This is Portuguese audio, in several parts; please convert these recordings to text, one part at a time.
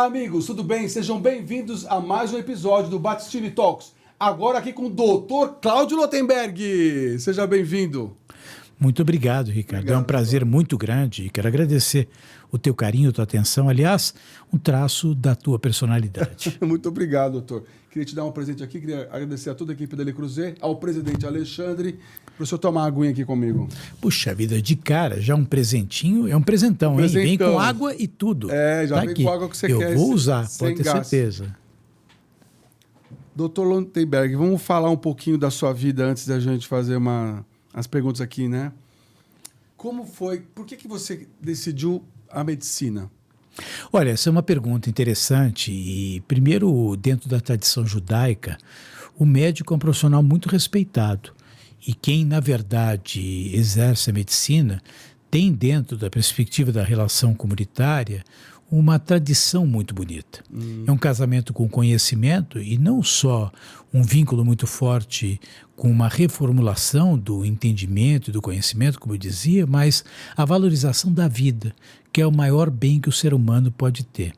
Olá, amigos, tudo bem? Sejam bem-vindos a mais um episódio do Battistini Talks. Agora aqui com o Dr. Cláudio Lotenberg. Seja bem-vindo. Muito obrigado, Ricardo. É um prazer muito grande e quero agradecer o teu carinho, a tua atenção. Aliás, um traço da tua personalidade. Muito obrigado, doutor. Queria te dar um presente aqui, queria agradecer a toda a equipe da Le Creuset, ao presidente Alexandre, para o senhor tomar uma aguinha aqui comigo. Puxa vida, de cara, já um presentinho, é um presentão, hein? Vem com água e tudo. Já tá vem aqui. com água que você Eu quer. Eu vou usar, pode ter gás. certeza. Doutor Lotenberg, vamos falar um pouquinho da sua vida antes da gente fazer as perguntas aqui, né? Como foi, por que você decidiu a medicina? Olha, essa é uma pergunta interessante e, primeiro, dentro da tradição judaica, o médico é um profissional muito respeitado e quem, na verdade, exerce a medicina tem, dentro da perspectiva da relação comunitária, uma tradição muito bonita. É um casamento com conhecimento e não só um vínculo muito forte com uma reformulação do entendimento e do conhecimento, como eu dizia, mas a valorização da vida, que é o maior bem que o ser humano pode ter.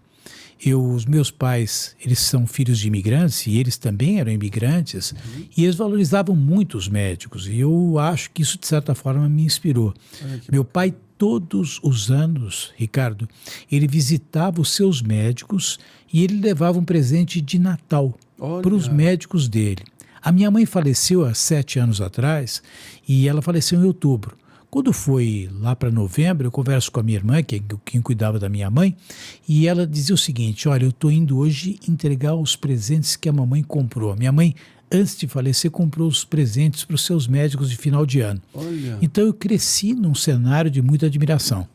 Os meus pais, eles são filhos de imigrantes e eles também eram imigrantes e eles valorizavam muito os médicos e eu acho que isso de certa forma me inspirou. Meu pai todos os anos, Ricardo, ele visitava os seus médicos e ele levava um presente de Natal para os médicos dele. A minha mãe faleceu há 7 anos atrás e ela faleceu em outubro. Quando foi lá para novembro, eu converso com a minha irmã, quem cuidava da minha mãe, e ela dizia o seguinte: olha, eu estou indo hoje entregar os presentes que a mamãe comprou. A minha mãe, antes de falecer, comprou os presentes para os seus médicos de final de ano. Olha. Então eu cresci num cenário de muita admiração.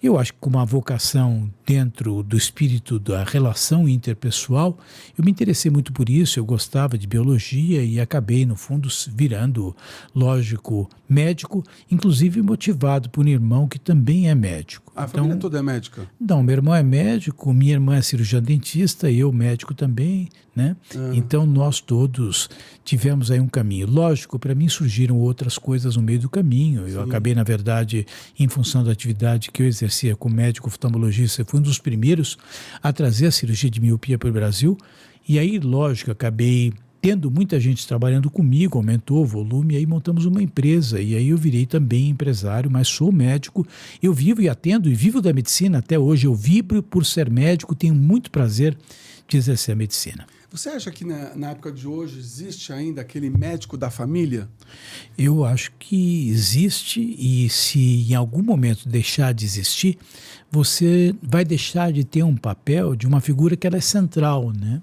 Eu acho que com uma vocação dentro do espírito da relação interpessoal, eu me interessei muito por isso, eu gostava de biologia e acabei, no fundo, virando, lógico, médico, inclusive motivado por um irmão que também é médico. A família toda é médica? Não, meu irmão é médico, minha irmã é cirurgiã dentista e eu médico também, né? Então nós todos tivemos aí um caminho. Lógico, para mim surgiram outras coisas no meio do caminho. Eu acabei, na verdade, em função da atividade que eu exercia como médico oftalmologista, fui um dos primeiros a trazer a cirurgia de miopia para o Brasil. E aí, lógico, acabei tendo muita gente trabalhando comigo, aumentou o volume, e aí montamos uma empresa, e aí eu virei também empresário, mas sou médico, eu vivo e atendo, e vivo da medicina até hoje, eu vibro por ser médico, tenho muito prazer de exercer a medicina. Você acha que na época de hoje existe ainda aquele médico da família? Eu acho que existe e se em algum momento deixar de existir, você vai deixar de ter um papel de uma figura que ela é central, né?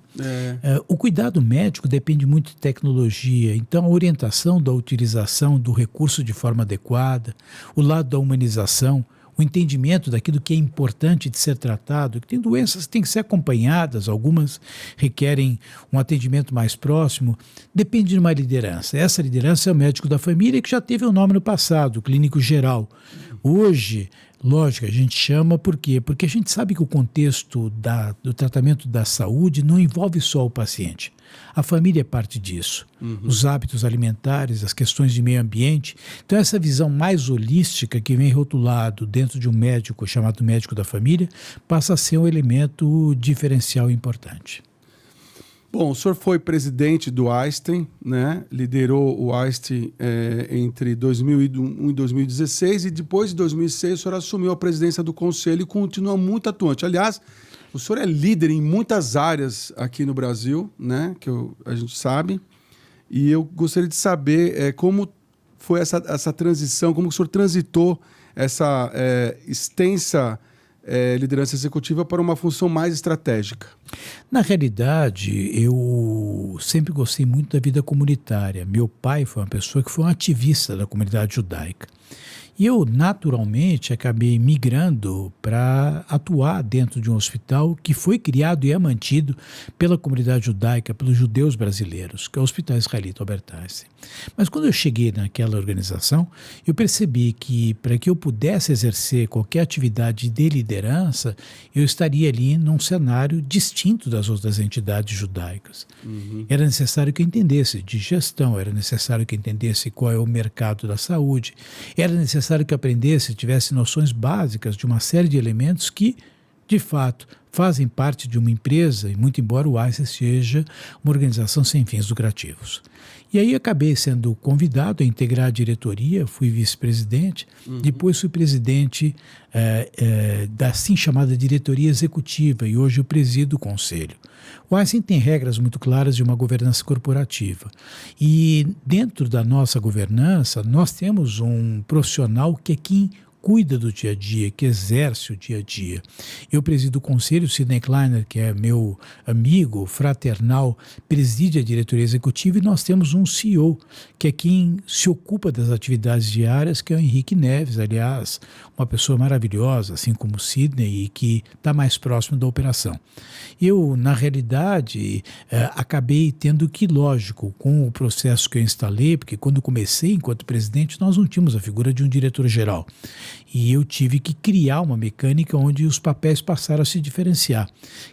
O cuidado médico depende muito de tecnologia, então a orientação da utilização do recurso de forma adequada, o lado da humanização, o entendimento daquilo que é importante de ser tratado, que tem doenças que têm que ser acompanhadas, algumas requerem um atendimento mais próximo, depende de uma liderança. Essa liderança é o médico da família, que já teve um nome no passado, o clínico geral. Hoje, lógico, a gente chama por quê? Porque a gente sabe que o contexto do tratamento da saúde não envolve só o paciente. A família é parte disso. Os hábitos alimentares, as questões de meio ambiente. Então, essa visão mais holística que vem rotulado dentro de um médico chamado médico da família passa a ser um elemento diferencial importante. Bom, o senhor foi presidente do Einstein, né? Liderou o Einstein entre 2001 e 2016 e depois de 2006 o senhor assumiu a presidência do conselho e continua muito atuante. Aliás, o senhor é líder em muitas áreas aqui no Brasil, né? Que a gente sabe. E eu gostaria de saber como foi essa transição, como o senhor transitou essa extensa liderança executiva para uma função mais estratégica. Na realidade, eu sempre gostei muito da vida comunitária. Meu pai foi uma pessoa que foi um ativista da comunidade judaica. E eu, naturalmente, acabei migrando para atuar dentro de um hospital que foi criado e é mantido pela comunidade judaica, pelos judeus brasileiros, que é o Hospital Israelita Albert Einstein. Mas quando eu cheguei naquela organização, eu percebi que para que eu pudesse exercer qualquer atividade de liderança, eu estaria ali num cenário distinto das outras entidades judaicas. Era necessário que eu entendesse de gestão, era necessário que eu entendesse qual é o mercado da saúde, era necessário que eu aprendesse, tivesse noções básicas de uma série de elementos que de fato, fazem parte de uma empresa, e muito embora o Einstein seja uma organização sem fins lucrativos. E aí acabei sendo convidado a integrar a diretoria, fui vice-presidente, depois fui presidente da assim chamada diretoria executiva e hoje eu presido o conselho. O Einstein tem regras muito claras de uma governança corporativa e dentro da nossa governança nós temos um profissional que é quem cuida do dia a dia, que exerce o dia a dia. Eu presido o conselho, Sidney Kleiner, que é meu amigo fraternal, preside a diretoria executiva e nós temos um CEO, que é quem se ocupa das atividades diárias, que é o Henrique Neves, aliás, uma pessoa maravilhosa, assim como o Sidney, e que está mais próximo da operação. Eu, na realidade, acabei tendo que, lógico, com o processo que eu instalei, porque quando comecei enquanto presidente, nós não tínhamos a figura de um diretor-geral. E eu tive que criar uma mecânica onde os papéis passaram a se diferenciar.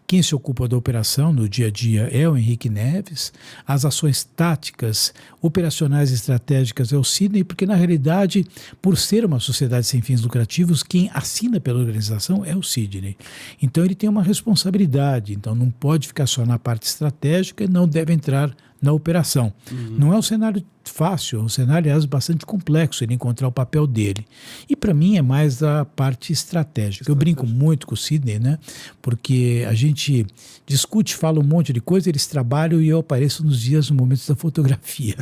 Quem se ocupa da operação no dia a dia é o Henrique Neves, as ações táticas, operacionais e estratégicas é o Sidney, porque na realidade, por ser uma sociedade sem fins lucrativos, quem assina pela organização é o Sidney. Então ele tem uma responsabilidade, então não pode ficar só na parte estratégica e não deve entrar na operação. Não é um cenário fácil, é um cenário, aliás, bastante complexo ele encontrar o papel dele. E para mim é mais a parte estratégica. Eu brinco muito com o Sidney, né? Porque a gente discute, fala um monte de coisa, eles trabalham e eu apareço nos dias, no momentos da fotografia.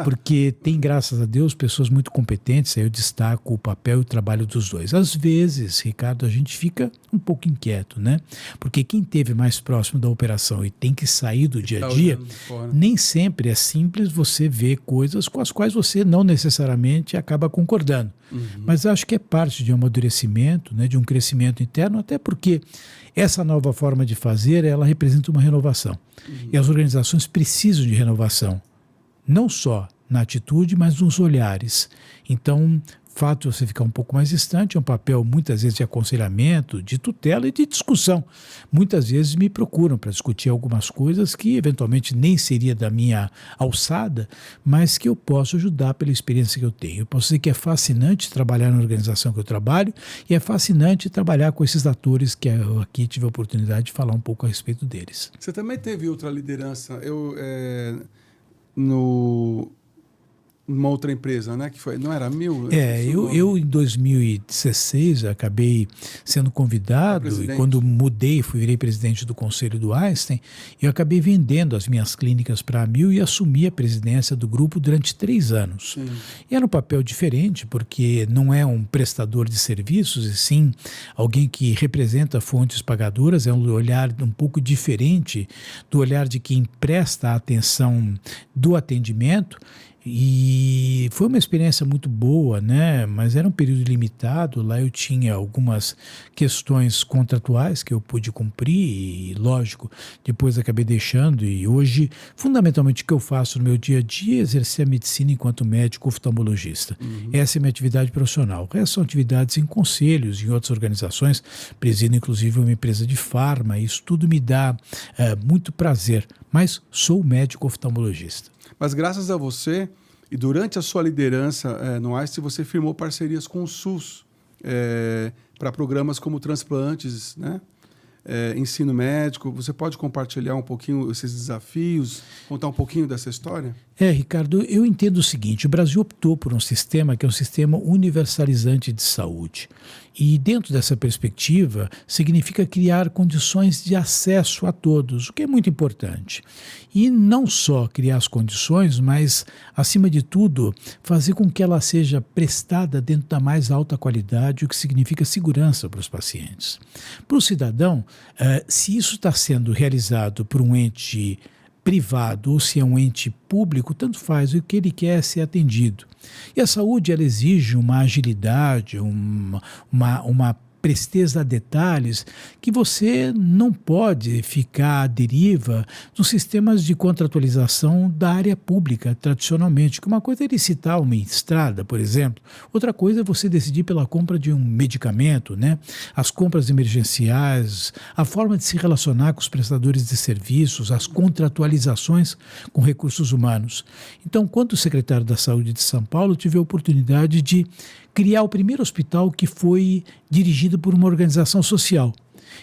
Porque tem, graças a Deus, pessoas muito competentes, aí eu destaco o papel e o trabalho dos dois. Às vezes, Ricardo, a gente fica um pouco inquieto, né? Porque quem esteve mais próximo da operação e tem que sair do dia a dia, nem sempre é simples você ver coisas com as quais você não necessariamente acaba concordando. Mas acho que é parte de um amadurecimento, né, de um crescimento interno, até porque essa nova forma de fazer, ela representa uma renovação. E as organizações precisam de renovação, não só na atitude, mas nos olhares. Então, o fato de você ficar um pouco mais distante é um papel muitas vezes de aconselhamento, de tutela e de discussão. Muitas vezes me procuram para discutir algumas coisas que eventualmente nem seria da minha alçada, mas que eu posso ajudar pela experiência que eu tenho. Eu posso dizer que é fascinante trabalhar na organização que eu trabalho e é fascinante trabalhar com esses atores que eu aqui tive a oportunidade de falar um pouco a respeito deles. Você também teve outra liderança numa outra empresa, né? Que foi, não era Mil? Eu em 2016 acabei sendo convidado e quando mudei, virei presidente do conselho do Einstein, eu acabei vendendo as minhas clínicas para a Mil e assumi a presidência do grupo durante 3 anos. Sim. E era um papel diferente, porque não é um prestador de serviços, e sim alguém que representa fontes pagadoras, é um olhar um pouco diferente do olhar de quem presta a atenção do atendimento. E foi uma experiência muito boa, né? Mas era um período limitado, lá eu tinha algumas questões contratuais que eu pude cumprir e, lógico, depois acabei deixando e hoje, fundamentalmente, o que eu faço no meu dia a dia é exercer a medicina enquanto médico oftalmologista. Essa é a minha atividade profissional. O resto são atividades em conselhos, em outras organizações, presido inclusive uma empresa de farma, isso tudo me dá muito prazer, mas sou médico oftalmologista. Mas graças a você, e durante a sua liderança no Einstein, você firmou parcerias com o SUS para programas como transplantes, né? Ensino médico. Você pode compartilhar um pouquinho esses desafios, contar um pouquinho dessa história? Ricardo, eu entendo o seguinte, o Brasil optou por um sistema que é um sistema universalizante de saúde. E dentro dessa perspectiva, significa criar condições de acesso a todos, o que é muito importante. E não só criar as condições, mas, acima de tudo, fazer com que ela seja prestada dentro da mais alta qualidade, o que significa segurança para os pacientes. Para o cidadão, se isso está sendo realizado por um ente privado ou se é um ente público, tanto faz, o que ele quer é ser atendido. E a saúde, ela exige uma agilidade, uma presteza a detalhes que você não pode ficar à deriva dos sistemas de contratualização da área pública, tradicionalmente, que uma coisa é licitar uma estrada, por exemplo, outra coisa é você decidir pela compra de um medicamento, né? As compras emergenciais, a forma de se relacionar com os prestadores de serviços, as contratualizações com recursos humanos. Então, quando secretário da Saúde de São Paulo, tive a oportunidade de criar o primeiro hospital que foi dirigido por uma organização social.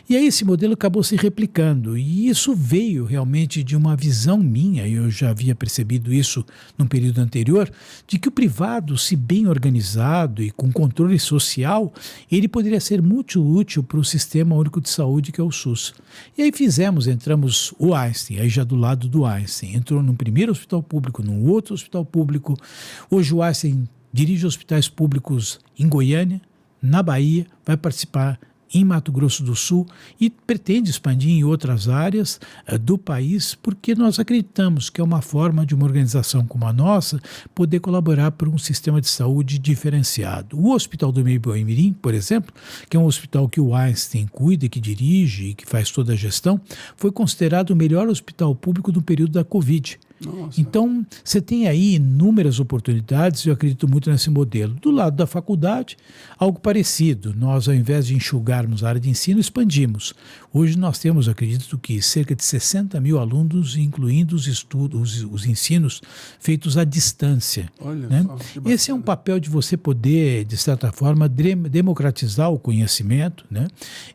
E aí esse modelo acabou se replicando, e isso veio realmente de uma visão minha, e eu já havia percebido isso num período anterior, de que o privado, se bem organizado e com controle social, ele poderia ser muito útil para o Sistema Único de Saúde, que é o SUS. E aí entramos o Einstein, aí já do lado do Einstein, entrou num primeiro hospital público, num outro hospital público. Hoje o Einstein dirige hospitais públicos em Goiânia, na Bahia, vai participar em Mato Grosso do Sul e pretende expandir em outras áreas do país, porque nós acreditamos que é uma forma de uma organização como a nossa poder colaborar para um sistema de saúde diferenciado. O Hospital do Meio-Mirim, por exemplo, que é um hospital que o Einstein cuida, que dirige e que faz toda a gestão, foi considerado o melhor hospital público no período da Covid. Nossa. Então, você tem aí inúmeras oportunidades e eu acredito muito nesse modelo. Do lado da faculdade, algo parecido. Nós, ao invés de enxugarmos a área de ensino, expandimos. Hoje nós temos, acredito que, cerca de 60 mil alunos, incluindo os estudos, os ensinos feitos à distância. Olha né? só, que bacana. Esse é um papel de você poder, de certa forma, democratizar o conhecimento, né?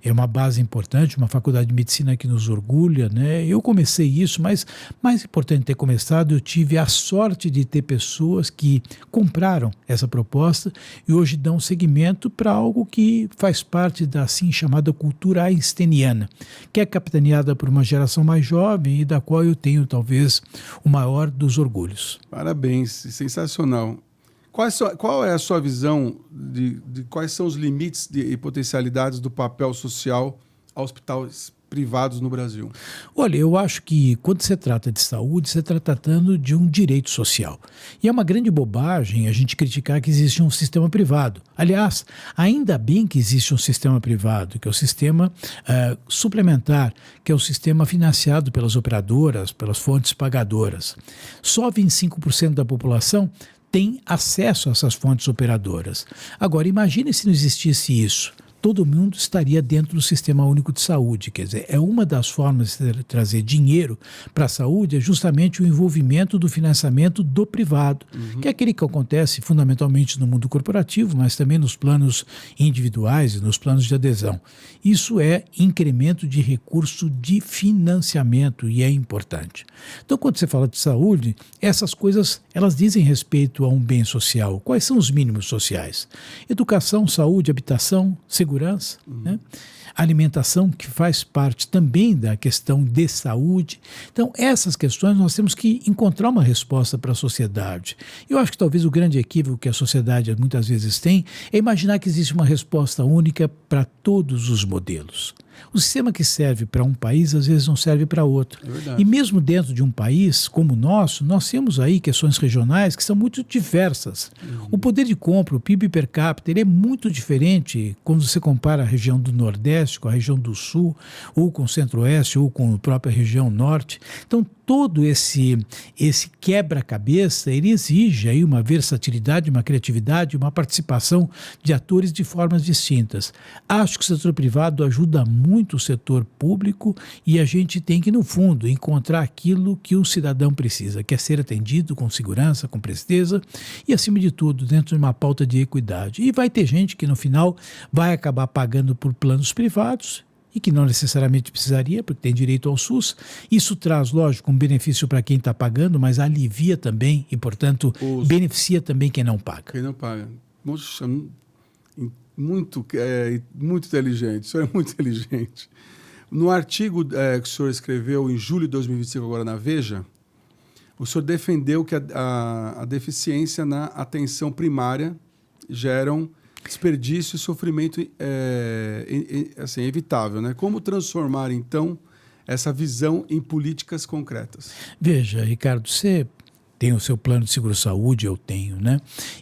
É uma base importante, uma faculdade de medicina que nos orgulha, né? Eu comecei isso, mas mais importante ter começado, eu tive a sorte de ter pessoas que compraram essa proposta e hoje dão seguimento para algo que faz parte da assim chamada cultura einsteiniana, que é capitaneada por uma geração mais jovem e da qual eu tenho talvez o maior dos orgulhos. Parabéns, sensacional. Qual é a sua visão de quais são os limites e potencialidades do papel social a hospitais privados no Brasil? Olha, eu acho que quando se trata de saúde, você está tratando de um direito social. E é uma grande bobagem a gente criticar que existe um sistema privado. Aliás, ainda bem que existe um sistema privado, que é o sistema suplementar, que é o sistema financiado pelas operadoras, pelas fontes pagadoras. Só 25% da população tem acesso a essas fontes operadoras. Agora, imagine se não existisse isso. Todo mundo estaria dentro do Sistema Único de Saúde. Quer dizer, é uma das formas de trazer dinheiro para a saúde, é justamente o envolvimento do financiamento do privado, que é aquele que acontece fundamentalmente no mundo corporativo, mas também nos planos individuais e nos planos de adesão. Isso é incremento de recurso de financiamento e é importante. Então, quando você fala de saúde, essas coisas, elas dizem respeito a um bem social. Quais são os mínimos sociais? Educação, saúde, habitação, segurança, né? Alimentação, que faz parte também da questão de saúde. Então, essas questões nós temos que encontrar uma resposta para a sociedade. Eu acho que talvez o grande equívoco que a sociedade muitas vezes tem é imaginar que existe uma resposta única para todos os modelos. O sistema que serve para um país, às vezes, não serve para outro. É e mesmo dentro de um país como o nosso, nós temos aí questões regionais que são muito diversas. O poder de compra, o PIB per capita, ele é muito diferente quando você compara a região do Nordeste com a região do Sul, ou com o Centro-Oeste, ou com a própria região Norte. Então, todo esse quebra-cabeça, ele exige aí uma versatilidade, uma criatividade, uma participação de atores de formas distintas. Acho que o setor privado ajuda muito o setor público e a gente tem que, no fundo, encontrar aquilo que o cidadão precisa, que é ser atendido com segurança, com presteza e, acima de tudo, dentro de uma pauta de equidade. E vai ter gente que, no final, vai acabar pagando por planos privados e que não necessariamente precisaria, porque tem direito ao SUS. Isso traz, lógico, um benefício para quem está pagando, mas alivia também e, portanto, beneficia também quem não paga. Quem não paga. Poxa, muito inteligente, isso é muito inteligente. No artigo que o senhor escreveu em julho de 2025, agora na Veja, o senhor defendeu que a deficiência na atenção primária geram desperdício e sofrimento assim, evitável, né? Como transformar, então, essa visão em políticas concretas? Veja, Ricardo, você tem o seu plano de seguro-saúde, eu tenho, né?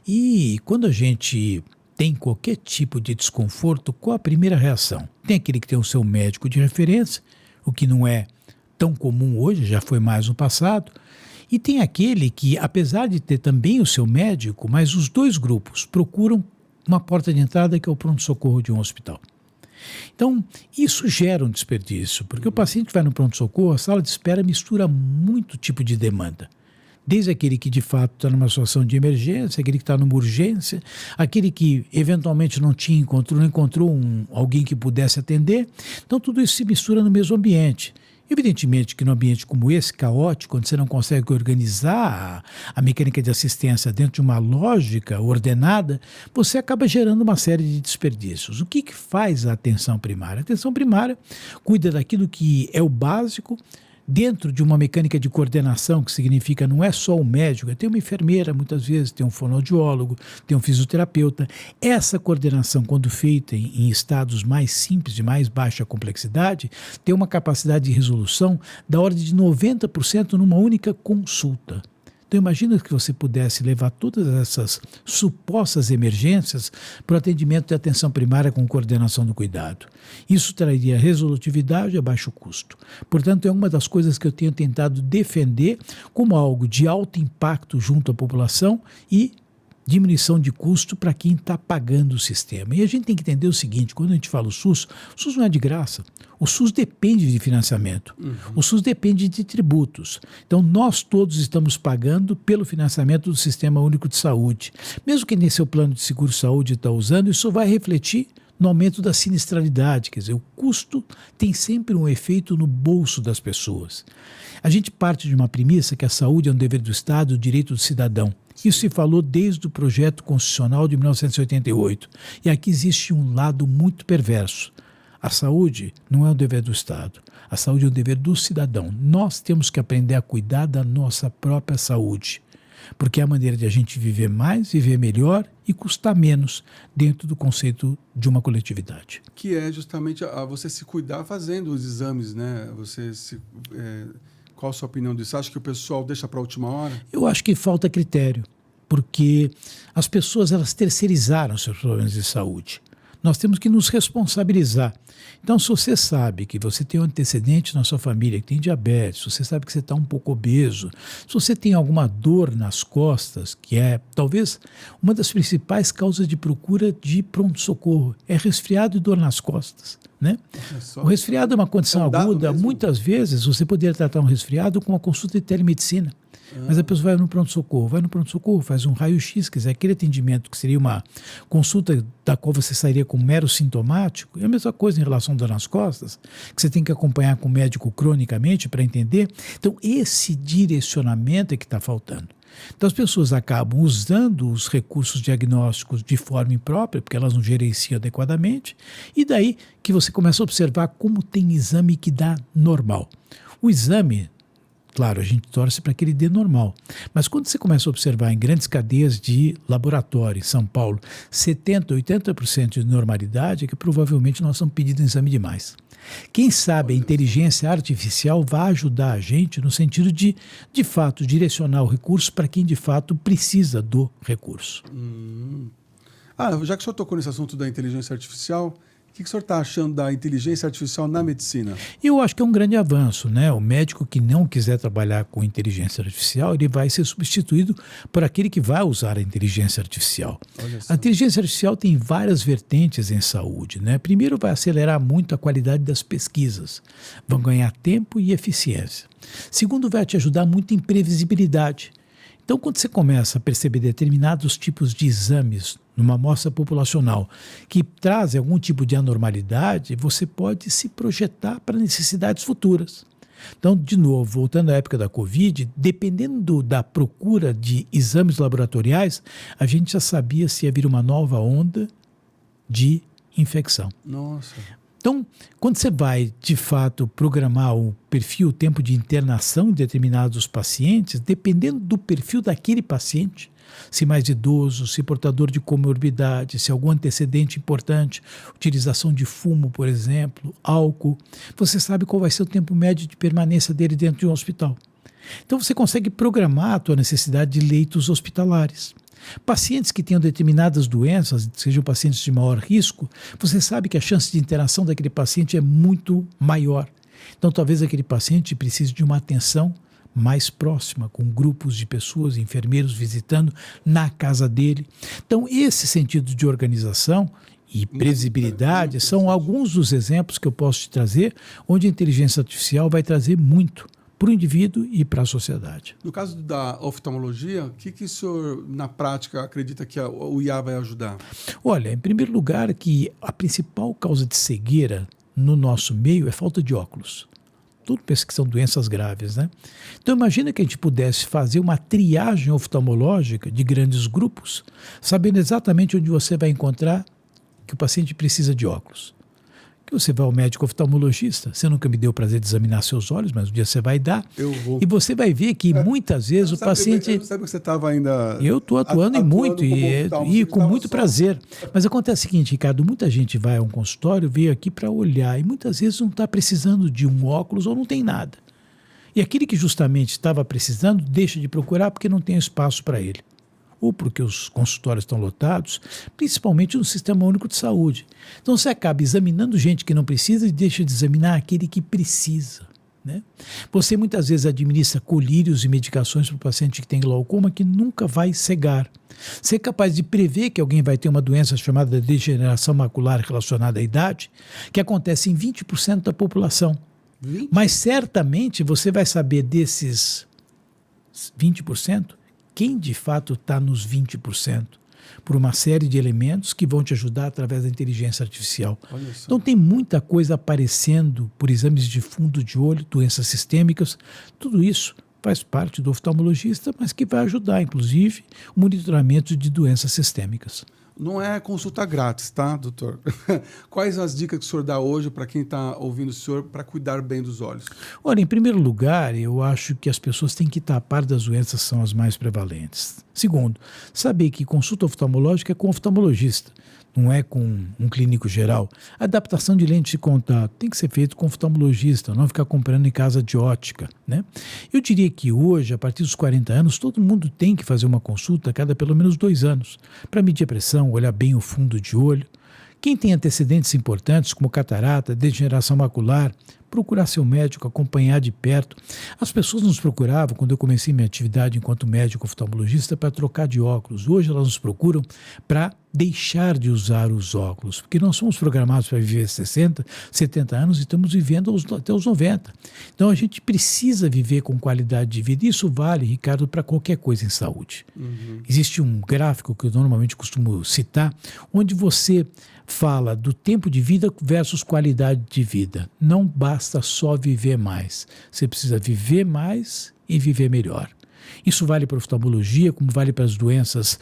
E quando a gente tem qualquer tipo de desconforto, qual a primeira reação? Tem aquele que tem o seu médico de referência, o que não é tão comum hoje, já foi mais no passado, e tem aquele que, apesar de ter também o seu médico, mas os dois grupos procuram uma porta de entrada que é o pronto-socorro de um hospital. Então, isso gera um desperdício, porque o paciente que vai no pronto-socorro, a sala de espera mistura muito tipo de demanda. desde aquele que de fato está numa situação de emergência, aquele que está numa urgência, aquele que eventualmente não encontrou alguém que pudesse atender. Então tudo isso se mistura no mesmo ambiente. Evidentemente que num ambiente como esse, caótico, onde você não consegue organizar a mecânica de assistência dentro de uma lógica ordenada, você acaba gerando uma série de desperdícios. O que faz a atenção primária? A atenção primária cuida daquilo que é o básico, dentro de uma mecânica de coordenação, que significa não é só o médico, tem uma enfermeira, muitas vezes, tem um fonoaudiólogo, tem um fisioterapeuta. Essa coordenação, quando feita em estados mais simples, de mais baixa complexidade, tem uma capacidade de resolução da ordem de 90% numa única consulta. Então imagina que você pudesse levar todas essas supostas emergências para o atendimento de atenção primária com coordenação do cuidado. Isso traria resolutividade a baixo custo. Portanto, é uma das coisas que eu tenho tentado defender como algo de alto impacto junto à população e diminuição de custo para quem está pagando o sistema. E a gente tem que entender o seguinte, quando a gente fala o SUS não é de graça. O SUS depende de financiamento. O SUS depende de tributos. Então, nós todos estamos pagando pelo financiamento do Sistema Único de Saúde. Mesmo que nem seu plano de seguro-saúde está usando, isso vai refletir no aumento da sinistralidade. Quer dizer, o custo tem sempre um efeito no bolso das pessoas. A gente parte de uma premissa que a saúde é um dever do Estado, o direito do cidadão. Isso se falou desde o projeto constitucional de 1988. E aqui existe um lado muito perverso. A saúde não é um dever do Estado. A saúde é um dever do cidadão. Nós temos que aprender a cuidar da nossa própria saúde. Porque é a maneira de a gente viver mais, viver melhor e custar menos dentro do conceito de uma coletividade. Que é justamente você se cuidar fazendo os exames, né? Qual a sua opinião disso? Você acha que o pessoal deixa para a última hora? Eu acho que falta critério, porque as pessoas elas terceirizaram seus problemas de saúde. Nós temos que nos responsabilizar. Então, se você sabe que você tem um antecedente na sua família, que tem diabetes, se você sabe que você está um pouco obeso, se você tem alguma dor nas costas, que é talvez uma das principais causas de procura de pronto-socorro, é resfriado e dor nas costas. Né? O resfriado é uma condição aguda. Muitas vezes você poderia tratar um resfriado com uma consulta de telemedicina. Mas a pessoa vai no pronto-socorro, faz um raio-x, quer dizer, aquele atendimento que seria uma consulta da qual você sairia com mero sintomático, é a mesma coisa em relação à dor nas costas, que você tem que acompanhar com o médico cronicamente para entender. Então, esse direcionamento é que está faltando. Então, as pessoas acabam usando os recursos diagnósticos de forma imprópria, porque elas não gerenciam adequadamente, e daí que você começa a observar como tem exame que dá normal. O exame, claro, a gente torce para que ele dê normal, mas quando você começa a observar em grandes cadeias de laboratório, em São Paulo, 70%, 80% de normalidade, é que provavelmente nós estamos pedindo exame demais. Quem sabe a inteligência artificial vai ajudar a gente no sentido de fato, direcionar o recurso para quem de fato precisa do recurso. Já que o senhor tocou nesse assunto da inteligência artificial, o que o senhor está achando da inteligência artificial na medicina? Eu acho que é um grande avanço, né? O médico que não quiser trabalhar com inteligência artificial, ele vai ser substituído por aquele que vai usar a inteligência artificial. A inteligência artificial tem várias vertentes em saúde, né? Primeiro, vai acelerar muito a qualidade das pesquisas. Vão ganhar tempo e eficiência. Segundo, vai te ajudar muito em previsibilidade. Então, quando você começa a perceber determinados tipos de exames numa amostra populacional que trazem algum tipo de anormalidade, você pode se projetar para necessidades futuras. Então, de novo, voltando à época da Covid, dependendo da procura de exames laboratoriais, a gente já sabia se ia vir uma nova onda de infecção. Nossa. Então, quando você vai, de fato, programar o perfil, o tempo de internação de determinados pacientes, dependendo do perfil daquele paciente, se mais idoso, se portador de comorbidade, se algum antecedente importante, utilização de fumo, por exemplo, álcool, você sabe qual vai ser o tempo médio de permanência dele dentro de um hospital. Então, você consegue programar a tua necessidade de leitos hospitalares. Pacientes que tenham determinadas doenças, sejam pacientes de maior risco, você sabe que a chance de internação daquele paciente é muito maior. Então, talvez aquele paciente precise de uma atenção mais próxima, com grupos de pessoas, enfermeiros visitando na casa dele. Então, esse sentido de organização e previsibilidade são alguns dos exemplos que eu posso te trazer, onde a inteligência artificial vai trazer muito para o indivíduo e para a sociedade. No caso da oftalmologia, o que o senhor, na prática, acredita que o IA vai ajudar? Olha, em primeiro lugar, que a principal causa de cegueira no nosso meio é falta de óculos. Tudo pensa que são doenças graves, né? Então imagina que a gente pudesse fazer uma triagem oftalmológica de grandes grupos, sabendo exatamente onde você vai encontrar que o paciente precisa de óculos. Que você vai ao médico oftalmologista, você nunca me deu o prazer de examinar seus olhos, mas um dia você vai dar. Eu vou. E você vai ver que muitas vezes o paciente... Eu não sabia que você estava ainda... Eu estou atuando muito e com muito prazer. Mas acontece o seguinte, Ricardo, muita gente vai a um consultório, veio aqui para olhar e muitas vezes não está precisando de um óculos ou não tem nada. E aquele que justamente estava precisando deixa de procurar porque não tem espaço para ele. Ou porque os consultórios estão lotados, principalmente no Sistema Único de Saúde. Então você acaba examinando gente que não precisa e deixa de examinar aquele que precisa, né? Você muitas vezes administra colírios e medicações para o paciente que tem glaucoma que nunca vai cegar. Você é capaz de prever que alguém vai ter uma doença chamada degeneração macular relacionada à idade, que acontece em 20% da população. 20? Mas certamente você vai saber desses 20%, quem de fato está nos 20%, por uma série de elementos que vão te ajudar através da inteligência artificial. Então tem muita coisa aparecendo por exames de fundo de olho, doenças sistêmicas, tudo isso faz parte do oftalmologista, mas que vai ajudar, inclusive, o monitoramento de doenças sistêmicas. Não é consulta grátis, tá, doutor? Quais as dicas que o senhor dá hoje para quem está ouvindo o senhor para cuidar bem dos olhos? Olha, em primeiro lugar, eu acho que as pessoas têm que estar a par das doenças que são as mais prevalentes. Segundo, saber que consulta oftalmológica é com oftalmologista, não é com um clínico geral. A adaptação de lente de contato tem que ser feito com oftalmologista, não ficar comprando em casa de ótica, né? Eu diria que hoje, a partir dos 40 anos, todo mundo tem que fazer uma consulta a cada pelo menos 2 anos, para medir a pressão, olhar bem o fundo de olho. Quem tem antecedentes importantes, como catarata, degeneração macular, procurar seu médico, acompanhar de perto. As pessoas nos procuravam, quando eu comecei minha atividade enquanto médico oftalmologista, para trocar de óculos. Hoje elas nos procuram para deixar de usar os óculos, porque nós somos programados para viver 60, 70 anos e estamos vivendo até os 90. Então a gente precisa viver com qualidade de vida. Isso vale, Ricardo, para qualquer coisa em saúde. Existe um gráfico que eu normalmente costumo citar, onde você fala do tempo de vida versus qualidade de vida. Não basta só viver mais. Você precisa viver mais e viver melhor. Isso vale para a oftalmologia, como vale para as doenças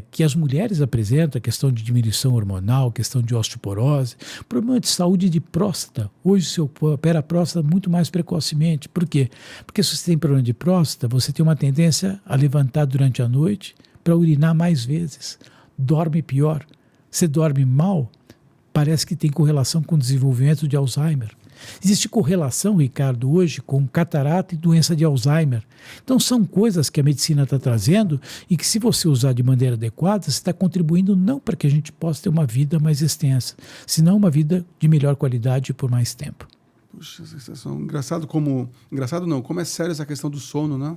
que as mulheres apresentam, a questão de diminuição hormonal, questão de osteoporose, problema de saúde de próstata. Hoje se opera a próstata muito mais precocemente. Por quê? Porque se você tem problema de próstata, você tem uma tendência a levantar durante a noite para urinar mais vezes. Dorme pior. Você dorme mal, parece que tem correlação com o desenvolvimento de Alzheimer. Existe correlação, Ricardo, hoje com catarata e doença de Alzheimer. Então são coisas que a medicina está trazendo e que, se você usar de maneira adequada, você está contribuindo não para que a gente possa ter uma vida mais extensa, senão uma vida de melhor qualidade por mais tempo. Puxa, engraçado como é sério essa questão do sono, né?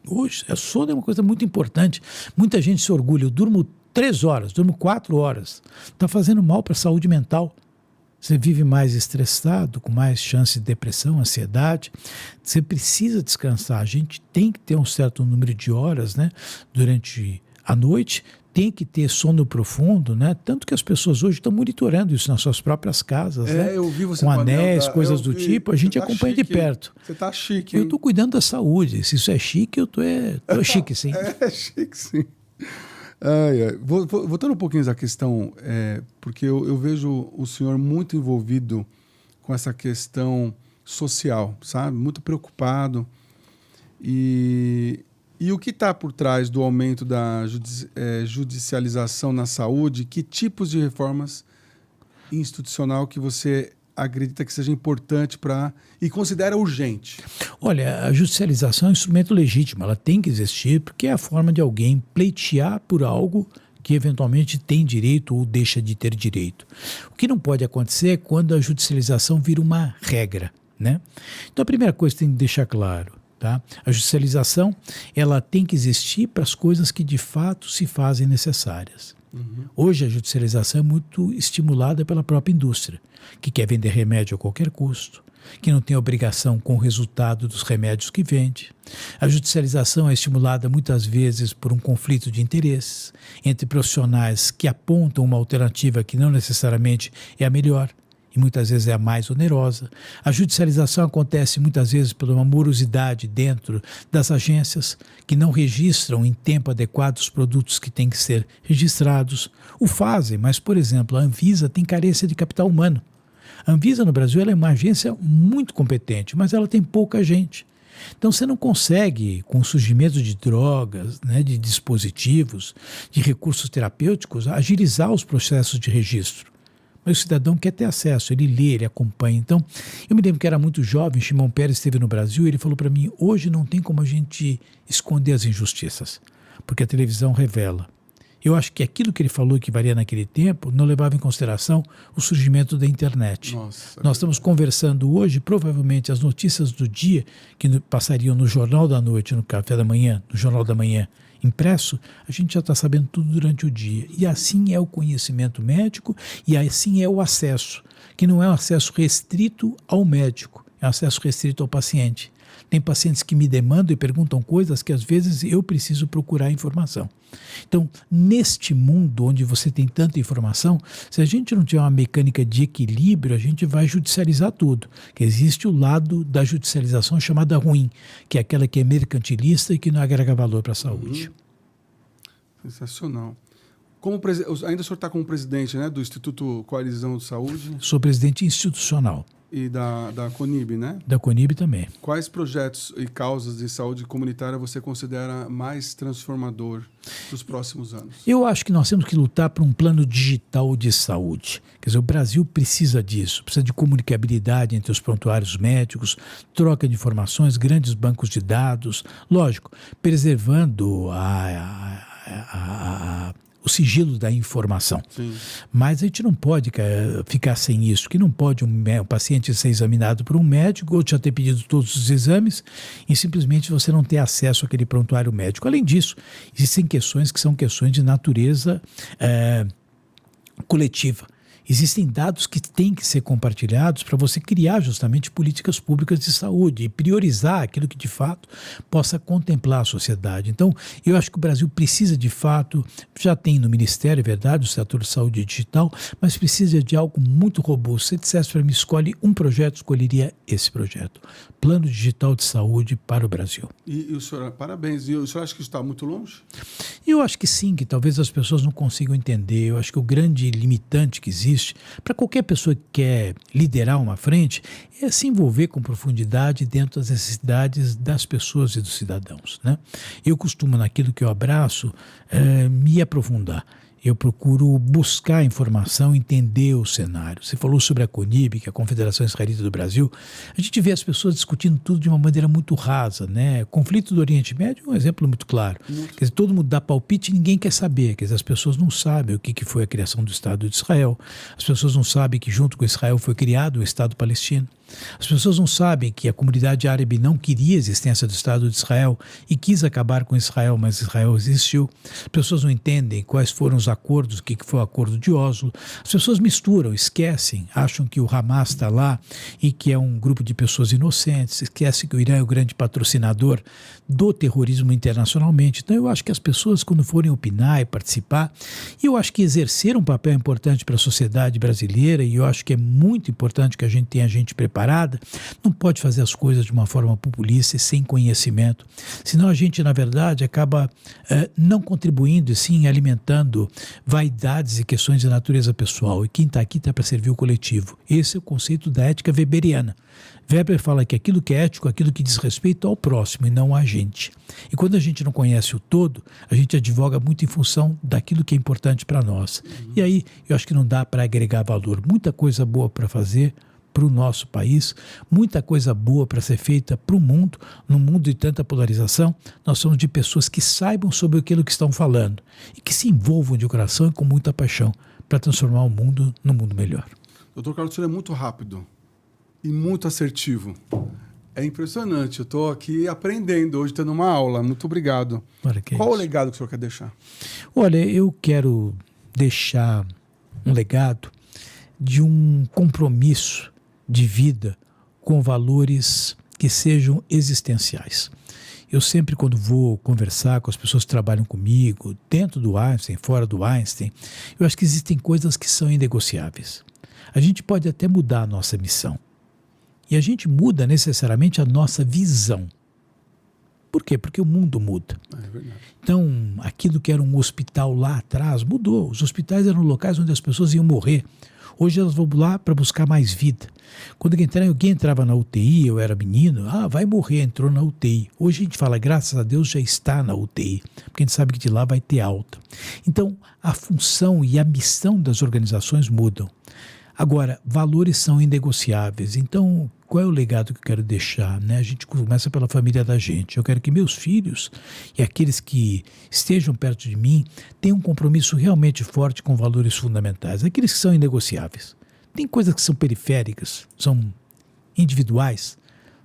Hoje, o sono é uma coisa muito importante. Muita gente se orgulha. Eu durmo 3 horas, durmo 4 horas. Está fazendo mal para a saúde mental. Você vive mais estressado, com mais chance de depressão, ansiedade. Você precisa descansar. A gente tem que ter um certo número de horas, né, durante a noite. Tem que ter sono profundo, né? Tanto que as pessoas hoje estão monitorando isso nas suas próprias casas, né? Eu vi você com anéis, coisas do tipo, a gente acompanha de perto. Você está chique, hein? Eu estou cuidando da saúde. Se isso é chique, eu estou chique, sim. É chique, sim. Voltando um pouquinho à questão, porque eu vejo o senhor muito envolvido com essa questão social, sabe? Muito preocupado. E o que está por trás do aumento da judicialização na saúde? Que tipos de reformas institucional que você acredita que seja importante e considera urgente? Olha, a judicialização é um instrumento legítimo, ela tem que existir porque é a forma de alguém pleitear por algo que eventualmente tem direito ou deixa de ter direito. O que não pode acontecer é quando a judicialização vira uma regra, né? Então a primeira coisa que tem que deixar claro, tá? A judicialização, ela tem que existir para as coisas que de fato se fazem necessárias. Hoje a judicialização é muito estimulada pela própria indústria, que quer vender remédio a qualquer custo, que não tem obrigação com o resultado dos remédios que vende. A judicialização é estimulada muitas vezes por um conflito de interesses entre profissionais que apontam uma alternativa que não necessariamente é a melhor, e muitas vezes é a mais onerosa. A judicialização acontece muitas vezes por uma morosidade dentro das agências que não registram em tempo adequado os produtos que têm que ser registrados. O fazem, mas, por exemplo, a Anvisa tem carência de capital humano. A Anvisa no Brasil ela é uma agência muito competente, mas ela tem pouca gente. Então você não consegue, com o surgimento de drogas, né, de dispositivos, de recursos terapêuticos, agilizar os processos de registro. Mas o cidadão quer ter acesso, ele lê, ele acompanha. Então, eu me lembro que era muito jovem, Shimon Peres esteve no Brasil e ele falou para mim, hoje não tem como a gente esconder as injustiças, porque a televisão revela. Eu acho que aquilo que ele falou que valia naquele tempo não levava em consideração o surgimento da internet. Nós estamos conversando hoje, provavelmente as notícias do dia que passariam no Jornal da Noite, no Café da Manhã, no Jornal da Manhã, impresso, a gente já está sabendo tudo durante o dia. E assim é o conhecimento médico e assim é o acesso, que não é um acesso restrito ao médico, é um acesso restrito ao paciente. Tem pacientes que me demandam e perguntam coisas que às vezes eu preciso procurar informação. Então, neste mundo onde você tem tanta informação, se a gente não tiver uma mecânica de equilíbrio, a gente vai judicializar tudo. Que existe o lado da judicialização chamada ruim, que é aquela que é mercantilista e que não agrega valor para a saúde. Sensacional. Ainda o senhor está como presidente, né, do Instituto Coalizão de Saúde? Sou presidente institucional. E da CONIB, né? Da CONIB também. Quais projetos e causas de saúde comunitária você considera mais transformador dos próximos anos? Eu acho que nós temos que lutar por um plano digital de saúde. Quer dizer, o Brasil precisa disso, precisa de comunicabilidade entre os prontuários médicos, troca de informações, grandes bancos de dados, lógico, preservando o sigilo da informação. Sim. Mas a gente não pode ficar sem isso, que não pode um paciente ser examinado por um médico ou já ter pedido todos os exames e simplesmente você não ter acesso àquele prontuário médico. Além disso, existem questões que são questões de natureza coletiva. Existem dados que têm que ser compartilhados para você criar justamente políticas públicas de saúde e priorizar aquilo que de fato possa contemplar a sociedade. Então, eu acho que o Brasil precisa de fato, já tem no Ministério, é verdade, o setor de saúde digital, mas precisa de algo muito robusto. Se dissesse para mim, escolhe um projeto, escolheria esse projeto. Plano Digital de Saúde para o Brasil. E o senhor, parabéns. E o senhor acha que isso está muito longe? Eu acho que sim, que talvez as pessoas não consigam entender. Eu acho que o grande limitante que existe para qualquer pessoa que quer liderar uma frente é se envolver com profundidade dentro das necessidades das pessoas e dos cidadãos, né? Eu costumo, naquilo que eu abraço, me aprofundar. Eu procuro buscar informação, entender o cenário. Você falou sobre a CONIB, que é a Confederação Israelita do Brasil. A gente vê as pessoas discutindo tudo de uma maneira muito rasa, né? O conflito do Oriente Médio é um exemplo muito claro. Quer dizer, todo mundo dá palpite e ninguém quer saber. Quer dizer, as pessoas não sabem o que foi a criação do Estado de Israel. As pessoas não sabem que junto com Israel foi criado o Estado palestino. As pessoas não sabem que a comunidade árabe não queria a existência do Estado de Israel e quis acabar com Israel, mas Israel existiu. As pessoas não entendem quais foram os acordos, o que foi o acordo de Oslo. As pessoas misturam, esquecem, acham que o Hamas está lá e que é um grupo de pessoas inocentes, esquecem que o Irã é o grande patrocinador do terrorismo internacionalmente. Então eu acho que as pessoas, quando forem opinar e participar, e eu acho que exercer um papel importante para a sociedade brasileira, e eu acho que é muito importante que a gente tenha gente preparada, não pode fazer as coisas de uma forma populista e sem conhecimento. Senão a gente, na verdade, acaba não contribuindo e sim alimentando vaidades e questões de natureza pessoal. E quem está aqui está para servir o coletivo. Esse é o conceito da ética weberiana. Weber fala que aquilo que é ético é aquilo que diz respeito ao próximo e não a gente. E quando a gente não conhece o todo, a gente advoga muito em função daquilo que é importante para nós. E aí eu acho que não dá para agregar valor. Muita coisa boa para fazer para o nosso país, muita coisa boa para ser feita para o mundo. Num mundo de tanta polarização, nós somos de pessoas que saibam sobre aquilo que estão falando e que se envolvam de coração e com muita paixão para transformar o mundo num mundo melhor. Doutor Carlos, o senhor é muito rápido e muito assertivo. É impressionante, eu estou aqui aprendendo hoje, tendo uma aula. Muito obrigado. Qual o legado que o senhor quer deixar? Olha, eu quero deixar um legado de um compromisso de vida com valores que sejam existenciais. Eu sempre, quando vou conversar com as pessoas que trabalham comigo, dentro do Einstein, fora do Einstein, eu acho que existem coisas que são inegociáveis. A gente pode até mudar a nossa missão. E a gente muda necessariamente a nossa visão. Por quê? Porque o mundo muda. É verdade. Então, aquilo que era um hospital lá atrás mudou. Os hospitais eram locais onde as pessoas iam morrer. Hoje elas vão lá para buscar mais vida. Quando alguém entrava na UTI, eu era menino, vai morrer, entrou na UTI. Hoje a gente fala, graças a Deus já está na UTI, porque a gente sabe que de lá vai ter alta. Então, a função e a missão das organizações mudam. Agora, valores são inegociáveis. Então, qual é o legado que eu quero deixar? Né? A gente começa pela família da gente. Eu quero que meus filhos e aqueles que estejam perto de mim tenham um compromisso realmente forte com valores fundamentais. Aqueles que são inegociáveis. Tem coisas que são periféricas, são individuais,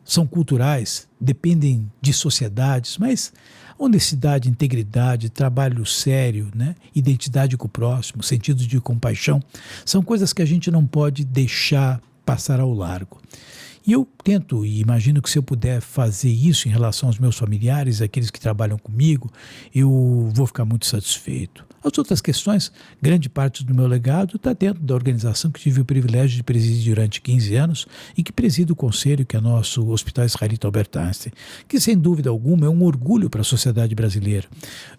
são culturais, dependem de sociedades, mas honestidade, integridade, trabalho sério, né? Identidade com o próximo, sentido de compaixão, são coisas que a gente não pode deixar passar ao largo. E eu tento e imagino que se eu puder fazer isso em relação aos meus familiares, aqueles que trabalham comigo, eu vou ficar muito satisfeito. As outras questões, grande parte do meu legado está dentro da organização que tive o privilégio de presidir durante 15 anos e que presido o conselho, que é nosso Hospital Israelita Albert Einstein, que sem dúvida alguma é um orgulho para a sociedade brasileira.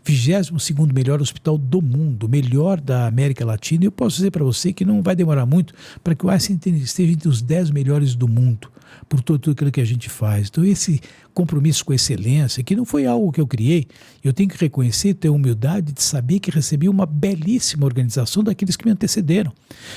22º melhor hospital do mundo, melhor da América Latina, e eu posso dizer para você que não vai demorar muito para que o Einstein esteja entre os 10 melhores do mundo, por tudo aquilo que a gente faz. Então esse compromisso com a excelência, que não foi algo que eu criei, eu tenho que reconhecer, ter a humildade de saber que recebi uma belíssima organização daqueles que me antecederam,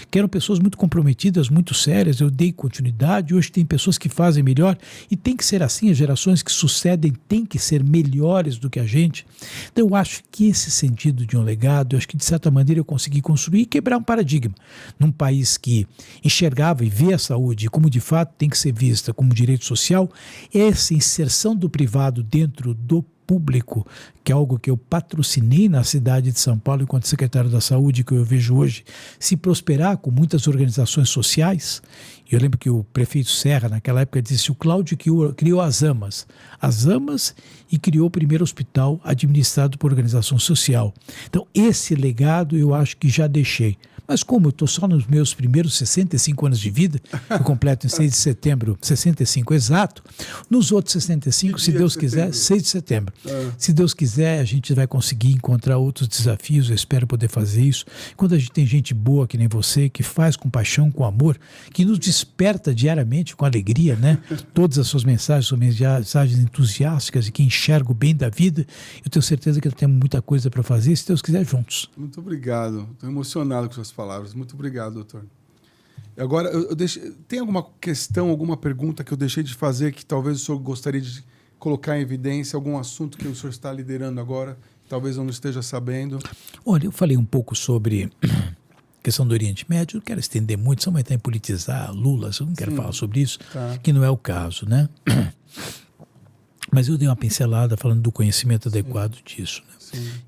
que eram pessoas muito comprometidas, muito sérias, eu dei continuidade, hoje tem pessoas que fazem melhor, e tem que ser assim, as gerações que sucedem têm que ser melhores do que a gente. Então eu acho que esse sentido de um legado, eu acho que de certa maneira eu consegui construir e quebrar um paradigma, num país que enxergava e vê a saúde como de fato tem que ser vista como direito social, essa inserção do privado dentro do público, que é algo que eu patrocinei na cidade de São Paulo enquanto secretário da Saúde, que eu vejo hoje se prosperar com muitas organizações sociais. Eu lembro que o prefeito Serra, naquela época, disse que o Cláudio criou as AMAs e criou o primeiro hospital administrado por organização social. Então, esse legado eu acho que já deixei. Mas como eu estou só nos meus primeiros 65 anos de vida, eu completo em 6 de setembro, 65 exato, nos outros 65, se Deus quiser, 6 de setembro. Se Deus quiser, a gente vai conseguir encontrar outros desafios, eu espero poder fazer isso. Quando a gente tem gente boa que nem você, que faz com paixão, com amor, que nos desperta diariamente com alegria, né? Todas as suas mensagens são mensagens entusiásticas e que enxergam o bem da vida, eu tenho certeza que eu tenho muita coisa para fazer, se Deus quiser, juntos. Muito obrigado, estou emocionado com suas palavras. Muito obrigado, doutor. Agora, tem alguma questão, alguma pergunta que eu deixei de fazer que talvez o senhor gostaria de colocar em evidência, algum assunto que o senhor está liderando agora, talvez eu não esteja sabendo? Olha, eu falei um pouco sobre a questão do Oriente Médio, não quero estender muito, só vai estar em politizar Lula, eu não quero falar sobre isso, que não é o caso, né? Mas eu dei uma pincelada falando do conhecimento adequado disso, né?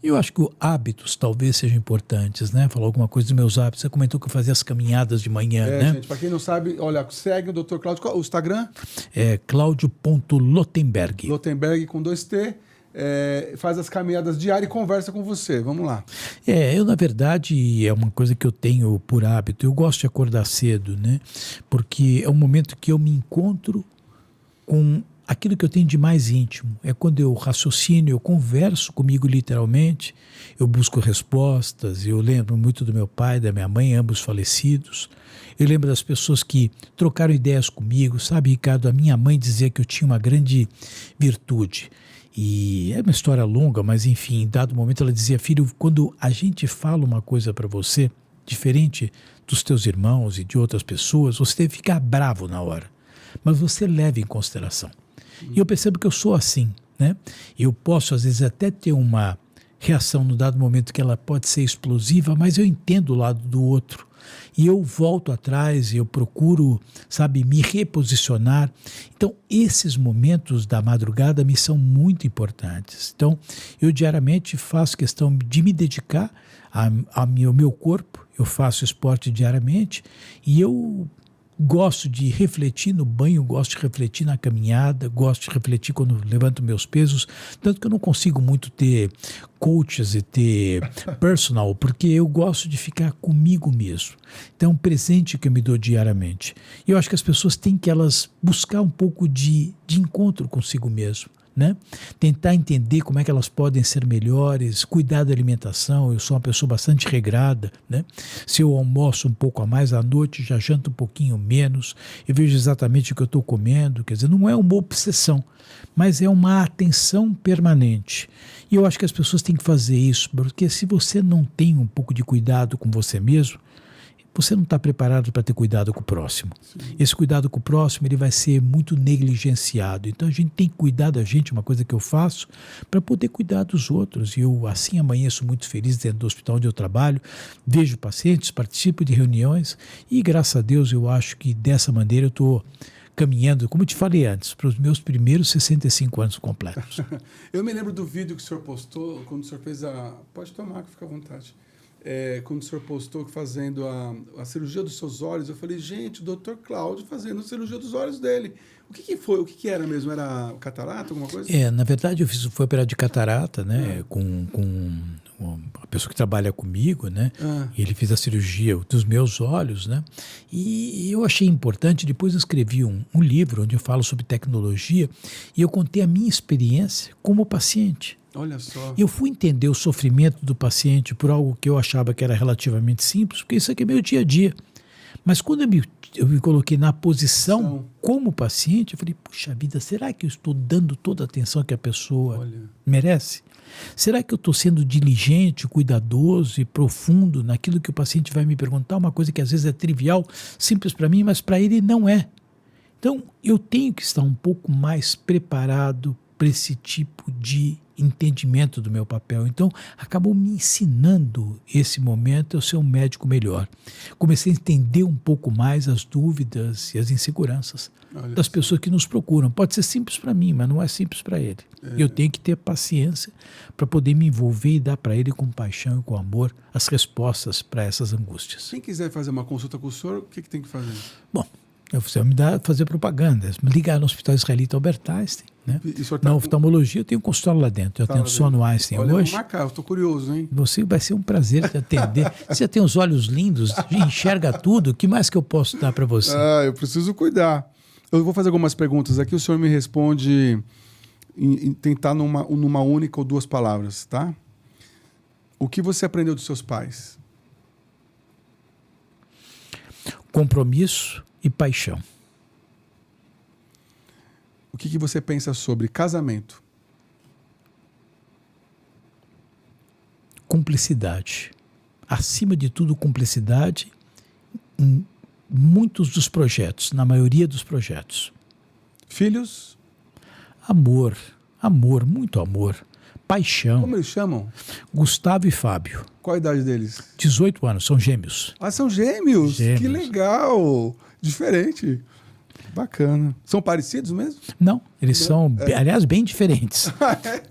E eu acho que hábitos talvez sejam importantes, né? Falar alguma coisa dos meus hábitos. Você comentou que eu fazia as caminhadas de manhã, né? Gente, para quem não sabe, olha, segue o Dr. Cláudio. Qual o Instagram? É Claudio.Lotenberg. Lotenberg com 2T. Faz as caminhadas diárias e conversa com você. Vamos lá. Eu, na verdade, é uma coisa que eu tenho por hábito. Eu gosto de acordar cedo, né? Porque é um momento que eu me encontro com aquilo que eu tenho de mais íntimo. É quando eu raciocino, eu converso comigo literalmente, eu busco respostas, eu lembro muito do meu pai, da minha mãe, ambos falecidos. Eu lembro das pessoas que trocaram ideias comigo, sabe, Ricardo? A minha mãe dizia que eu tinha uma grande virtude. E é uma história longa, mas enfim, em dado momento ela dizia: filho, quando a gente fala uma coisa para você, diferente dos teus irmãos e de outras pessoas, você deve ficar bravo na hora, mas você leva em consideração. E eu percebo que eu sou assim, né? Eu posso, às vezes, até ter uma reação no dado momento que ela pode ser explosiva, mas eu entendo o lado do outro. e eu volto atrás, eu procuro, sabe, me reposicionar. Então, esses momentos da madrugada me são muito importantes. Então, eu diariamente faço questão de me dedicar ao meu corpo, eu faço esporte diariamente e eu gosto de refletir no banho, gosto de refletir na caminhada, gosto de refletir quando levanto meus pesos, tanto que eu não consigo muito ter coaches e ter personal, porque eu gosto de ficar comigo mesmo. Então, é um presente que eu me dou diariamente. E eu acho que as pessoas têm que elas buscar um pouco de encontro consigo mesmo. Né? Tentar entender como é que elas podem ser melhores, cuidar da alimentação. Eu sou uma pessoa bastante regrada, né? Se eu almoço um pouco a mais à noite, já janto um pouquinho menos, eu vejo exatamente o que eu estou comendo. Quer dizer, não é uma obsessão, mas é uma atenção permanente. E eu acho que as pessoas têm que fazer isso, porque se você não tem um pouco de cuidado com você mesmo, você não está preparado para ter cuidado com o próximo. Sim. Esse cuidado com o próximo ele vai ser muito negligenciado. Então a gente tem que cuidar da gente, uma coisa que eu faço, para poder cuidar dos outros. E eu assim amanheço muito feliz dentro do hospital onde eu trabalho, vejo pacientes, participo de reuniões e graças a Deus eu acho que dessa maneira eu estou caminhando, como eu te falei antes, para os meus primeiros 65 anos completos. Eu me lembro do vídeo que o senhor postou, quando o senhor fez a... Pode tomar, que fica à vontade. Quando o senhor postou fazendo a cirurgia dos seus olhos, eu falei, gente, o Dr. Cláudio fazendo a cirurgia dos olhos dele. O que foi? O que era mesmo? Era catarata, alguma coisa? Na verdade, fui operado de catarata, né? Com a pessoa que trabalha comigo, né? E ele fez a cirurgia dos meus olhos, né? E eu achei importante, depois eu escrevi um livro onde eu falo sobre tecnologia e eu contei a minha experiência como paciente. Olha só. Eu fui entender o sofrimento do paciente por algo que eu achava que era relativamente simples, porque isso aqui é meu dia a dia. Mas quando eu me coloquei na posição como paciente, eu falei, puxa vida, será que eu estou dando toda a atenção que a pessoa merece? Será que eu estou sendo diligente, cuidadoso e profundo naquilo que o paciente vai me perguntar? Uma coisa que às vezes é trivial, simples para mim, mas para ele não é. Então, eu tenho que estar um pouco mais preparado para esse tipo de entendimento do meu papel. Então, acabou me ensinando esse momento a ser um médico melhor. Comecei a entender um pouco mais as dúvidas e as inseguranças das pessoas que nos procuram. Pode ser simples para mim, mas não é simples para ele. Eu tenho que ter paciência para poder me envolver e dar para ele com paixão e com amor as respostas para essas angústias. Quem quiser fazer uma consulta com o senhor, o que tem que fazer? Bom, você vai me fazer propaganda, me ligar no Hospital Israelita Albert Einstein, né? Na oftalmologia eu tenho um consultório lá dentro, eu atendo só no Einstein hoje. Olha, vou marcar, eu estou curioso, hein? Você vai ser um prazer te atender. Você tem os olhos lindos, enxerga tudo, o que mais que eu posso dar para você? Eu preciso cuidar. Eu vou fazer algumas perguntas aqui, o senhor me responde em tentar numa única ou duas palavras, tá? O que você aprendeu dos seus pais? Compromisso e paixão. O que você pensa sobre casamento? Cumplicidade. Acima de tudo, cumplicidade em muitos dos projetos, na maioria dos projetos. Filhos? Amor, muito amor. Paixão. Como eles chamam? Gustavo e Fábio. Qual a idade deles? 18 anos, são gêmeos. Ah, são gêmeos? Gêmeos. Que legal! Diferente. Bacana. São parecidos mesmo? Não, eles são, aliás, bem diferentes.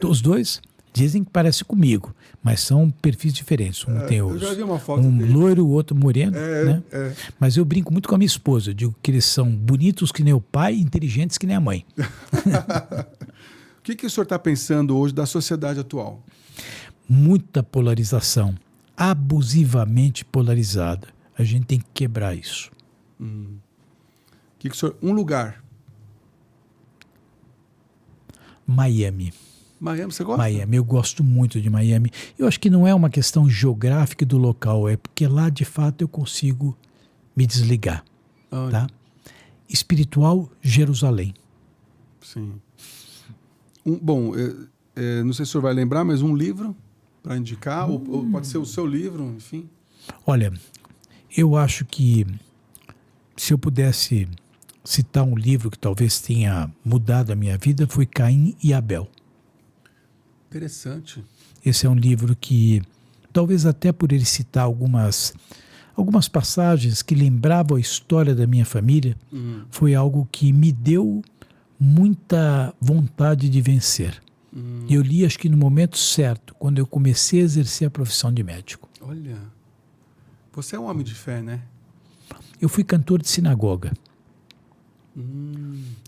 Os dois dizem que parecem comigo, mas são perfis diferentes. Um tem eu já vi uma foto um deles. loiro, o outro moreno. Né? Mas eu brinco muito com a minha esposa. Eu digo que eles são bonitos que nem o pai e inteligentes que nem a mãe. O que o senhor está pensando hoje da sociedade atual? Muita polarização, abusivamente polarizada. A gente tem que quebrar isso. Que o senhor... Um lugar. Miami. Miami, você gosta? Miami, eu gosto muito de Miami. Eu acho que não é uma questão geográfica do local, é porque lá, de fato, eu consigo me desligar. Tá? Espiritual, Jerusalém. Sim. Bom, não sei se o senhor vai lembrar, mas um livro para indicar, ou pode ser o seu livro, enfim. Olha, eu acho que se eu pudesse citar um livro que talvez tenha mudado a minha vida, foi Caim e Abel. Interessante. Esse é um livro que, talvez até por ele citar algumas algumas passagens que lembravam a história da minha família, foi algo que me deu muita vontade de vencer. E eu li, acho que no momento certo, quando eu comecei a exercer a profissão de médico. Olha, você é um homem de fé, né? Eu fui cantor de sinagoga.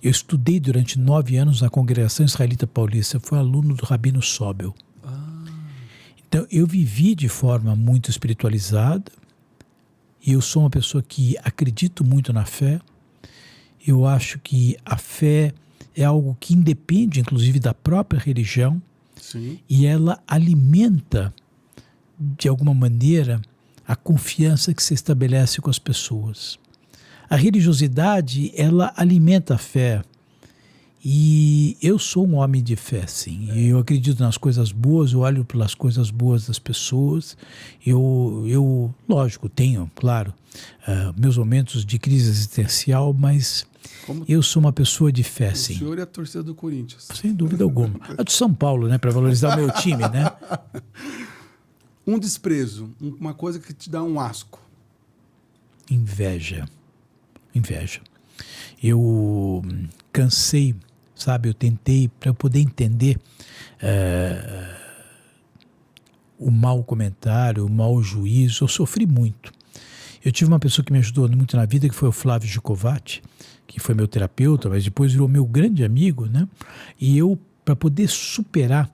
Eu estudei durante 9 anos na Congregação Israelita Paulista. Eu fui aluno do Rabino Sobel. Então, eu vivi de forma muito espiritualizada. E eu sou uma pessoa que acredito muito na fé. Eu acho que a fé é algo que independe, inclusive, da própria religião. Sim. E ela alimenta, de alguma maneira, a confiança que se estabelece com as pessoas. A religiosidade, ela alimenta a fé. E eu sou um homem de fé, sim. Eu acredito nas coisas boas, eu olho pelas coisas boas das pessoas. Eu lógico, tenho, claro, meus momentos de crise existencial, mas eu sou uma pessoa de fé, sim. O senhor é a torcida do Corinthians. Sem dúvida alguma. A do São Paulo, né, para valorizar o meu time, né? Um desprezo, uma coisa que te dá um asco. Inveja. Eu cansei, sabe, eu tentei, para eu poder entender o mau comentário, o mau juízo, eu sofri muito. Eu tive uma pessoa que me ajudou muito na vida, que foi o Flávio Gicovati, que foi meu terapeuta, mas depois virou meu grande amigo, né? E eu, para poder superar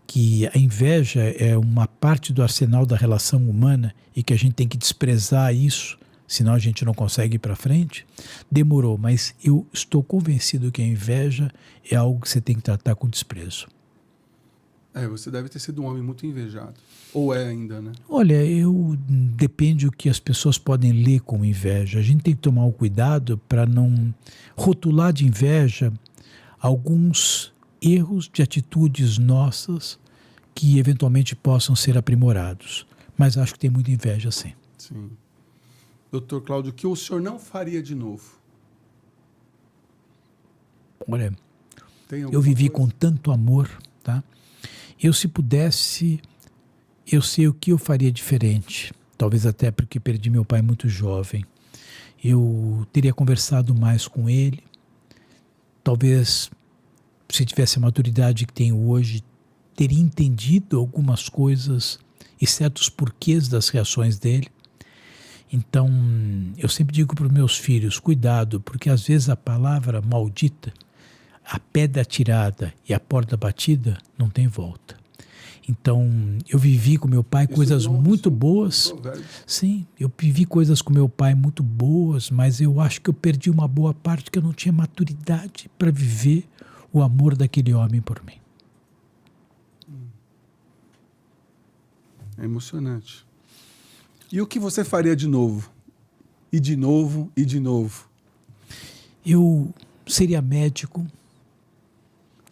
que a inveja é uma parte do arsenal da relação humana e que a gente tem que desprezar isso, senão a gente não consegue ir para frente, demorou, mas eu estou convencido que a inveja é algo que você tem que tratar com desprezo. Você deve ter sido um homem muito invejado. Ou é ainda, né? Olha, depende do que as pessoas podem ler como inveja. A gente tem que tomar o cuidado para não rotular de inveja alguns erros de atitudes nossas que eventualmente possam ser aprimorados. Mas acho que tem muita inveja, sim. Sim. Doutor Cláudio, o que o senhor não faria de novo? Olha, eu vivi com tanto amor, tá? Se pudesse, eu sei o que eu faria diferente. Talvez até porque perdi meu pai muito jovem. Eu teria conversado mais com ele. Talvez, se tivesse a maturidade que tenho hoje, teria entendido algumas coisas e certos porquês das reações dele. Então, eu sempre digo para os meus filhos, cuidado, porque às vezes a palavra maldita, a pedra atirada e a porta batida não tem volta. Então, eu vivi com meu pai coisas muito boas. Sim, eu vivi coisas com meu pai muito boas, mas eu acho que eu perdi uma boa parte porque eu não tinha maturidade para viver o amor daquele homem por mim. É emocionante. E o que você faria de novo? E de novo, e de novo? Eu seria médico.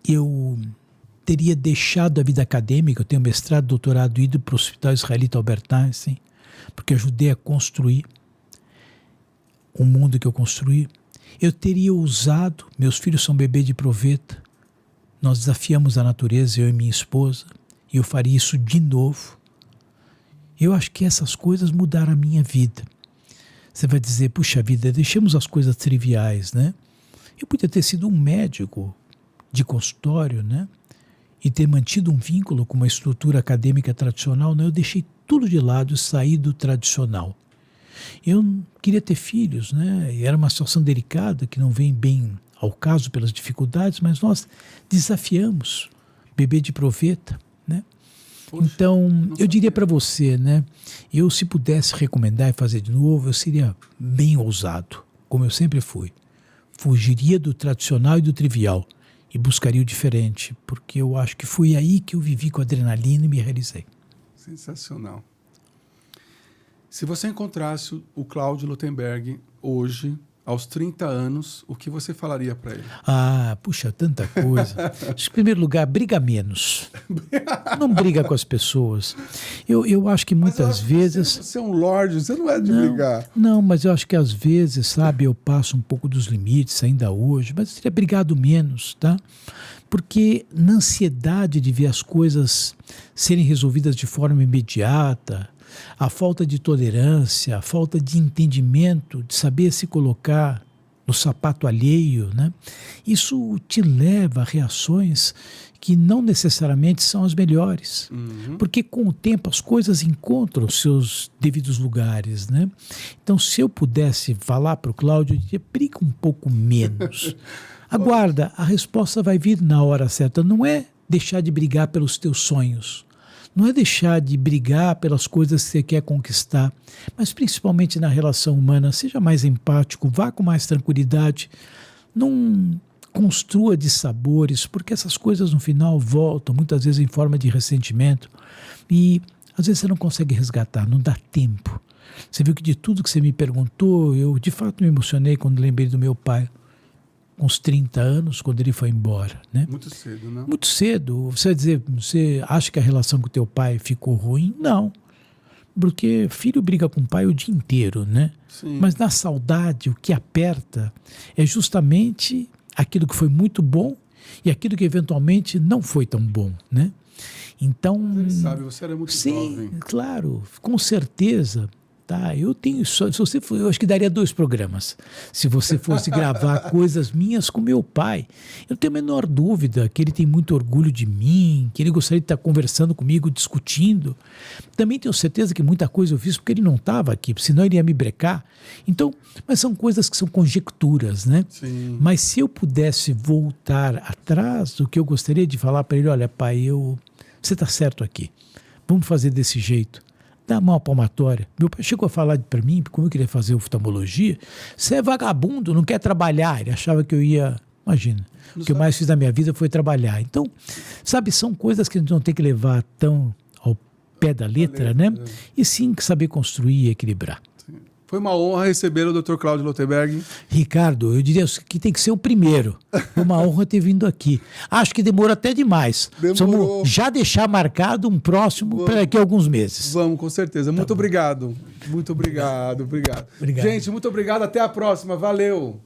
Eu teria deixado a vida acadêmica. Eu tenho mestrado, doutorado, ido para o Hospital Israelita Albert Einstein, porque ajudei a construir o mundo que eu construí. Eu teria usado, meus filhos são bebê de proveta, nós desafiamos a natureza, eu e minha esposa, e eu faria isso de novo. Eu acho que essas coisas mudaram a minha vida. Você vai dizer, puxa vida, deixemos as coisas triviais, né? Eu podia ter sido um médico de consultório, né? E ter mantido um vínculo com uma estrutura acadêmica tradicional, né? Eu deixei tudo de lado e saí do tradicional. Eu queria ter filhos, né? E era uma situação delicada, que não vem bem ao caso pelas dificuldades, mas nós desafiamos, bebê de proveta, né? Poxa, então, eu diria para você, né? Eu, se pudesse recomendar e fazer de novo, eu seria bem ousado, como eu sempre fui. Fugiria do tradicional e do trivial e buscaria o diferente, porque eu acho que foi aí que eu vivi com adrenalina e me realizei. Sensacional. Se você encontrasse o Cláudio Luttenberg hoje, aos 30 anos, o que você falaria para ele? Puxa, tanta coisa. Acho que, em primeiro lugar, briga menos. Não briga com as pessoas. Eu acho que muitas vezes... Você é um lorde, você não é de brigar. Não, mas eu acho que às vezes, sabe, eu passo um pouco dos limites ainda hoje, mas eu teria brigado menos, tá? Porque na ansiedade de ver as coisas serem resolvidas de forma imediata, a falta de tolerância, a falta de entendimento, de saber se colocar no sapato alheio, né? Isso te leva a reações que não necessariamente são as melhores. Porque com o tempo as coisas encontram seus devidos lugares, né? Então, se eu pudesse falar para o Cláudio, eu diria, briga um pouco menos. Aguarda, a resposta vai vir na hora certa. Não é deixar de brigar pelos teus sonhos. Não é deixar de brigar pelas coisas que você quer conquistar, mas principalmente na relação humana, seja mais empático, vá com mais tranquilidade, não construa dissabores, porque essas coisas no final voltam, muitas vezes em forma de ressentimento, e às vezes você não consegue resgatar, não dá tempo. Você viu que de tudo que você me perguntou, eu de fato me emocionei quando lembrei do meu pai, com uns 30 anos, quando ele foi embora, né? Muito cedo, né? Muito cedo. Você vai dizer, você acha que a relação com o teu pai ficou ruim? Não. Porque filho briga com o pai o dia inteiro, né? Sim. Mas na saudade, o que aperta é justamente aquilo que foi muito bom e aquilo que eventualmente não foi tão bom, né? Então... Ele sabe, você era muito jovem. Sim, claro, com certeza. Tá, eu tenho só, se você for, eu acho que daria 2 programas se você fosse gravar coisas minhas com meu pai. Eu não tenho a menor dúvida que ele tem muito orgulho de mim, que ele gostaria de estar conversando comigo, discutindo. Também tenho certeza que muita coisa eu fiz porque ele não estava aqui, senão ele ia me brecar. Então, mas são coisas que são conjecturas, né? Sim. Mas se eu pudesse voltar atrás, o que eu gostaria de falar para ele, olha pai, você está certo aqui, vamos fazer desse jeito. Dá uma palmatória. Meu pai chegou a falar para mim, como eu queria fazer oftalmologia, você é vagabundo, não quer trabalhar. Ele achava que eu ia... Imagina, o que eu mais fiz na minha vida foi trabalhar. Então, sabe, são coisas que a gente não tem que levar tão ao pé da letra, né? E sim saber construir e equilibrar. Foi uma honra receber o Dr. Cláudio Loterberg. Ricardo, eu diria que tem que ser o primeiro. Uma honra ter vindo aqui. Acho que demorou até demais. Demorou. Vamos já deixar marcado um próximo para daqui a alguns meses. Vamos, com certeza. Muito obrigado. Muito obrigado. Obrigado. Gente, muito obrigado. Até a próxima. Valeu.